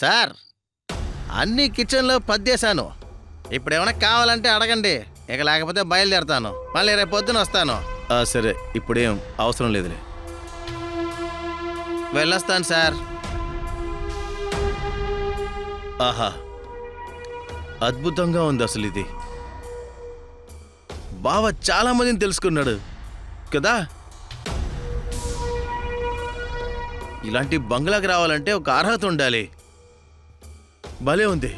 Sir అన్ని కిచెన్లో పద్దేశాను. ఇప్పుడు ఏమైనా కావాలంటే అడగండి, ఇక లేకపోతే బయలుదేరతాను. మళ్ళీ రేపు పొద్దున వస్తాను. సరే, ఇప్పుడేం అవసరం లేదులే. వెళ్ళొస్తాను సార్. ఆహా, అద్భుతంగా ఉంది అసలు ఇది. బావ చాలా మందిని తెలుసుకున్నాడు కదా. ఇలాంటి బంగ్లాకి రావాలంటే ఒక అర్హత ఉండాలి. భలే ఉంది.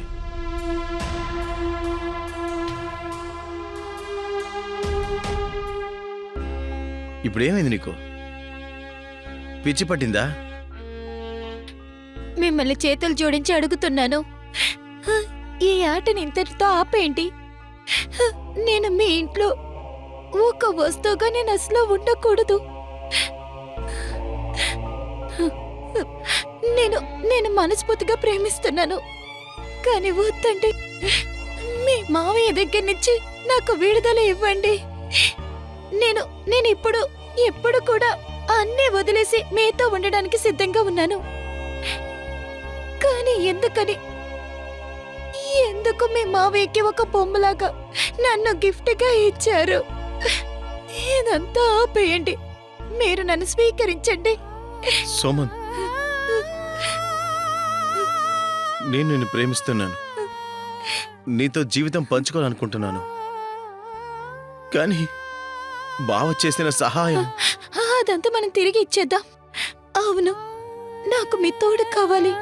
ఇప్పుడేమైంది నీకు? పిచ్చి పట్టిందా? మిమ్మల్ని చేతులు జోడించి అడుగుతున్నాను, ఈ ఆటని ఇంతటితో ఆపేంటి? నేను మీ ఇంట్లో ఒక వస్తువుగా నేను అసలు ఉండకూడదు. నేను మనస్ఫూర్తిగా ప్రేమిస్తున్నాను, కానీ వద్దండి. మీ మావయ్య దగ్గర నుంచి నాకు విడుదల ఇవ్వండి. నేను ఎప్పుడు కూడా అన్నీ వదిలేసి మీతో ఉండడానికి సిద్ధంగా ఉన్నాను. కానీ ఎందుకు మీ మావయ్యకి ఒక బొమ్మలాగా నన్ను గిఫ్ట్గా ఇచ్చారు? ఇదంతా ఆపేయండి, మీరు నన్ను స్వీకరించండి. సోమన్, నేను నిన్ను ప్రేమిస్తున్నాను, నీతో జీవితం పంచుకోవాలనుకుంటున్నాను. కానీ బావ చేసిన సహాయం, అదంతా మనం తిరిగి ఇచ్చేద్దాం. అవును, నాకు మీ తోడు కావాలి.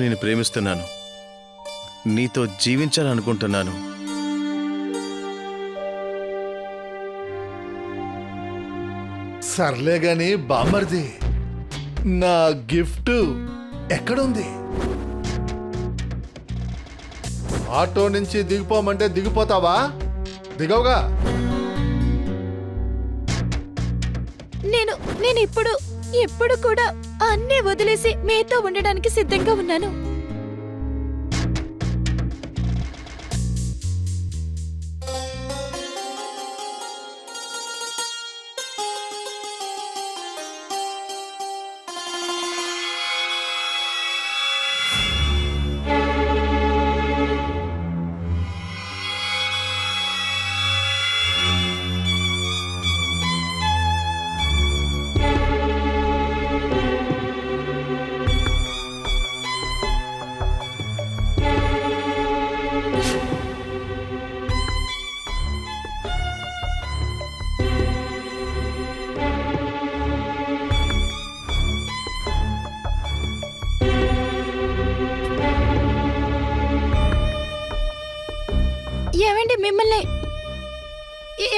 నేను ప్రేమిస్తున్నాను, నీతో జీవించాలనుకుంటున్నాను. సర్లే గాని బామ్మర్ది, నా గిఫ్ట్ ఎక్కడుంది? ఆటో నుంచి దిగిపోమంటే దిగిపోతావా? దిగవుగా. నేను ఎప్పుడు కూడా అన్నీ వదిలేసి మీతో ఉండడానికి సిద్ధంగా ఉన్నాను.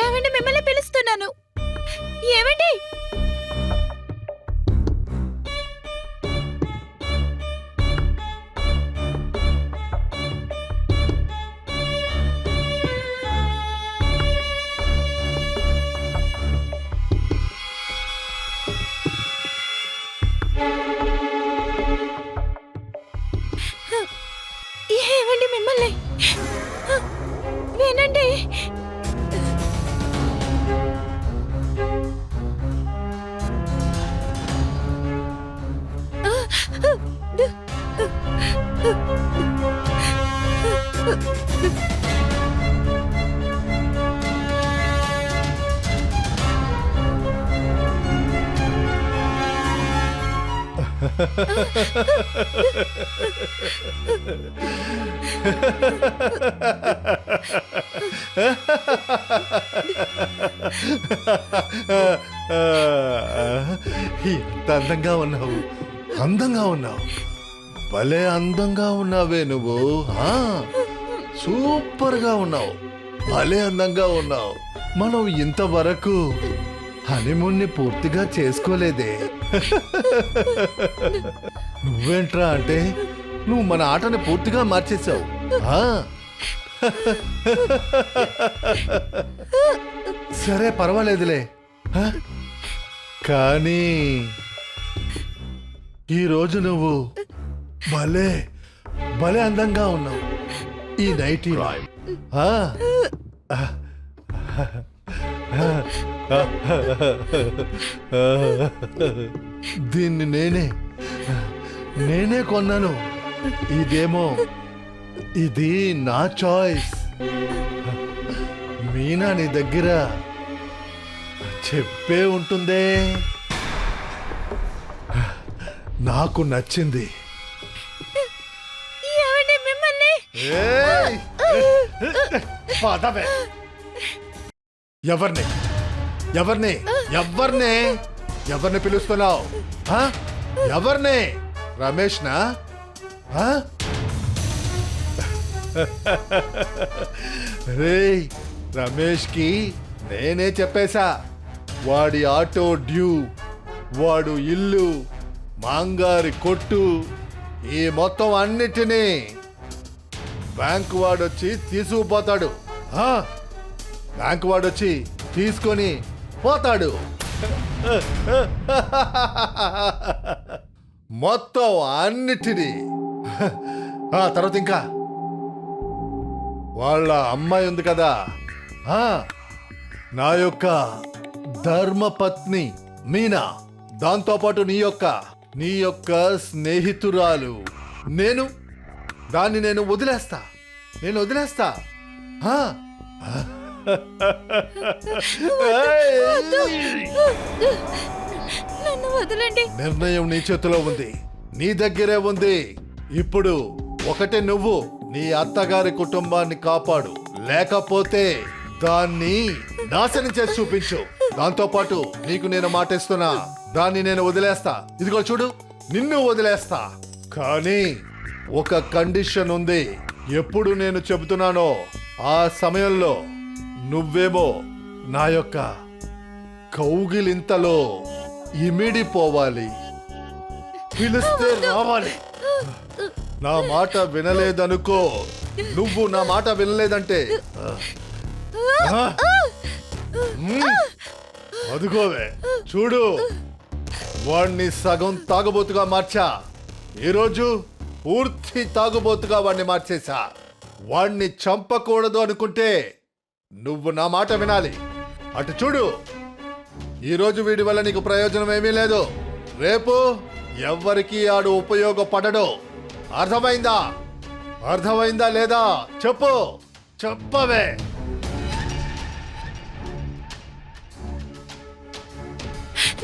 ఏమండి, మిమ్మల్ని పిలుస్తున్నాను. ఏమండి? ఏమండి, మిమ్మల్ని వినండి. ఎంత అందంగా ఉన్నావు, అందంగా ఉన్నావు, భలే అందంగా ఉన్నావే నువ్వు. సూపర్గా ఉన్నావు. భలే అందంగా ఉన్నావు. మనం ఇంతవరకు హనీమూన్ని పూర్తిగా చేసుకోలేదే. నువ్వేంట్రా అంటే నువ్వు మన ఆటని పూర్తిగా మార్చేశావు. ఆ? సరే పర్వాలేదులే. ఆ? కానీ ఈరోజు నువ్వు భలే భలే అందంగా ఉన్నావు ఈ నైటీ. దీన్ని నేనే కొన్నాను. ఇది నా చాయిస్. మీనా నీ దగ్గర చెప్పే ఉంటుందే. నాకు నచ్చింది. ఏమండి మిమ్మల్ని? ఏయ్! పదవే. ఎవరిని ఎవరిని ఎవరిని ఎవరిని పిలుస్తున్నావు? ఎవరిని? రమేష్నా? రేయ్, రమేష్కి నేనే చెప్పేశా. వాడి ఆటో డ్యూ, వాడు ఇల్లు, మాంగారి కొట్టు, ఈ మొత్తం అన్నిటినీ బ్యాంకు వాడొచ్చి తీసుకుపోతాడు. బ్యాంకు వాడొచ్చి తీసుకొని పోతాడు. మొత్తం అన్నిటినీ. తర్వాత ఇంకా వాళ్ళ అమ్మాయి ఉంది కదా, నా యొక్క ధర్మపత్ని మీనా, దాంతోపాటు నీ యొక్క స్నేహితురాలు, దాన్ని వదిలేస్తా. నన్ను వదలండి. నిర్ణయం నీ చేతిలో ఉంది, నీ దగ్గరే ఉంది. ఇప్పుడు ఒకటే నువ్వు నీ అత్తగారి కుటుంబాన్ని కాపాడు, లేకపోతే దాన్ని నాశనం చేసి చూపించు. దాంతో పాటు నీకు నేను మాటిస్తున్నా, దాన్ని నేను వదిలేస్తా. ఇదిగో చూడు, నిన్ను వదిలేస్తా. కానీ ఒక కండిషన్ ఉంది. ఎప్పుడు నేను చెబుతున్నానో ఆ సమయంలో నువ్వేమో నా యొక్క కౌగిలింతలో ఇమిడిపోవాలి, పిలిస్తే రావాలి. నా మాట వినలేదనుకో, నువ్వు నా మాట వినలేదంటే అదుగోవే చూడు, వాణ్ణి సగం తాగుబోతుగా మార్చా. ఈరోజు పూర్తి తాగుబోతుగా వాణ్ణి మార్చేశా. వాణ్ణి చంపకూడదు అనుకుంటే నువ్వు నా మాట వినాలి. అటు చూడు, ఈరోజు వీడి వల్ల నీకు ప్రయోజనం ఏమీ లేదు. రేపు ఎవ్వరికి ఆడు ఉపయోగపడడు. అర్థమైందా లేదా? చెప్పవే.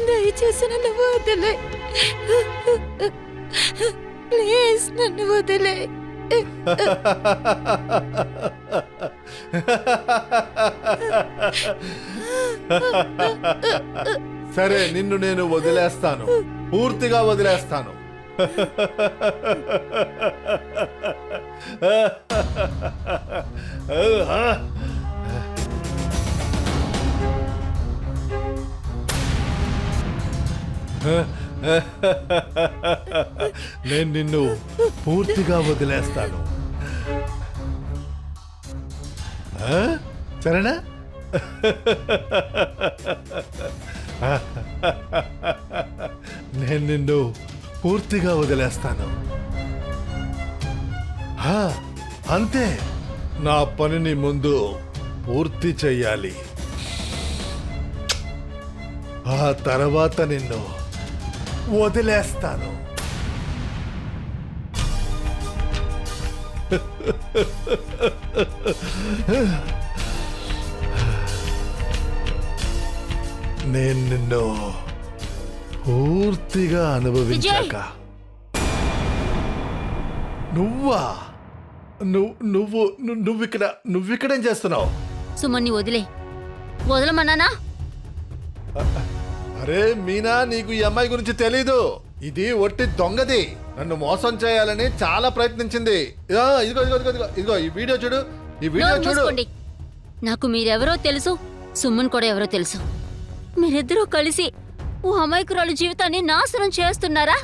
దయచేసి నన్ను వదిలే. ప్లీజ్ నన్ను వదిలే. సరే, నిన్ను నేను వదిలేస్తాను, పూర్తిగా వదిలేస్తాను. నేను నిన్ను పూర్తిగా వదిలేస్తాను. సరేనా? నేను నిన్ను పూర్తిగా వదిలేస్తాను. అంతే, నా పనిని ముందు పూర్తి చెయ్యాలి. ఆ తర్వాత నిన్ను వదిలేస్తాను. నేను నిన్ను పూర్తిగా అనుభవించాక నువ్వా? నువ్విక్కడేం చేస్తున్నావు? సుమన్ని వదలమన్నానా? అరే మీనా, నీకు ఈ అమ్మాయి గురించి తెలీదు. ఇది ఒట్టి దొంగది. నన్ను మోసం చేయాలని చాలా ప్రయత్నించింది. ఇదిగో ఈ వీడియో చూడు. నాకు మీరెవరో తెలుసు, సుమన్ కూడా ఎవరో తెలుసు. మీరిద్దరూ కలిసి ఓ అమాయకురాలు జీవితాన్ని నాశనం చేస్తున్నారా?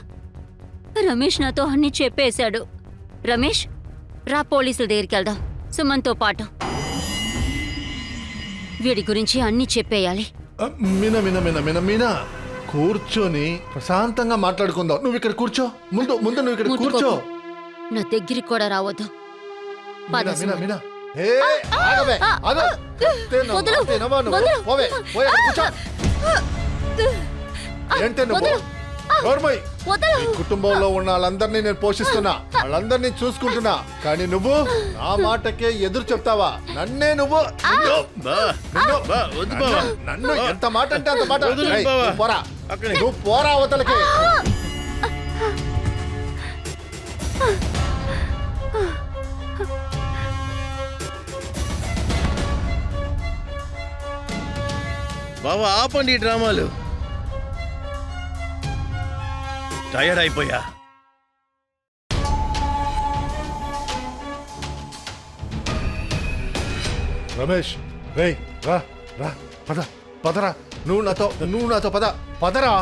రమేష్ నాతో అన్ని చెప్పేశాడు. రమేష్, రా పోలీసుల దగ్గరికి వెళ్దాం సుమన్తో పాటు. వీడి గురించి అన్ని చెప్పేయాలి. మీనా మీనా మీనా మీనా మీనా కూర్చొని ప్రశాంతంగా మాట్లాడుకుందాం. నువ్వు ఇక్కడ కూర్చో. ముందు ముందు నువ్వు ఇక్కడ కూర్చో. నా దగ్గరికి కూడా రావద్దు. పద మీనా మీనా సుమన్. మీనా ఏ ఆగవే ఆగు. వదలు, తినవా నువ్వు? వదలు. పోవే పోయి అక్కడ కూర్చో. ఏంటే నువ్వు? వదలు. నోర్మోయ్. వదలు. ఈ కుటుంబంలో ఉన్న వాళ్ళందరినీ నేను పోషిస్తున్నా, వాళ్ళందరినీ చూసుకుంటున్నా. కానీ నువ్వు నా మాటకే ఎదురు చెప్తావా? నన్నే నువ్వు నిన్ను- బా నిన్ను- బా, వద్దు బావా. నన్ను ఎంత మాట అంటే అంత మాట. వదిలి ఏయ్, బావా. నువ్వు పోరా. అక్కడే. నువ్వు పోరా అవతలకి. బావా ఆపండి ఈ డ్రామాలు. టయర్డ్ అయిపోయా. రమేష్ రేయ్ రా రా పద పదరా. నువ్వు నాతో పద పదరా.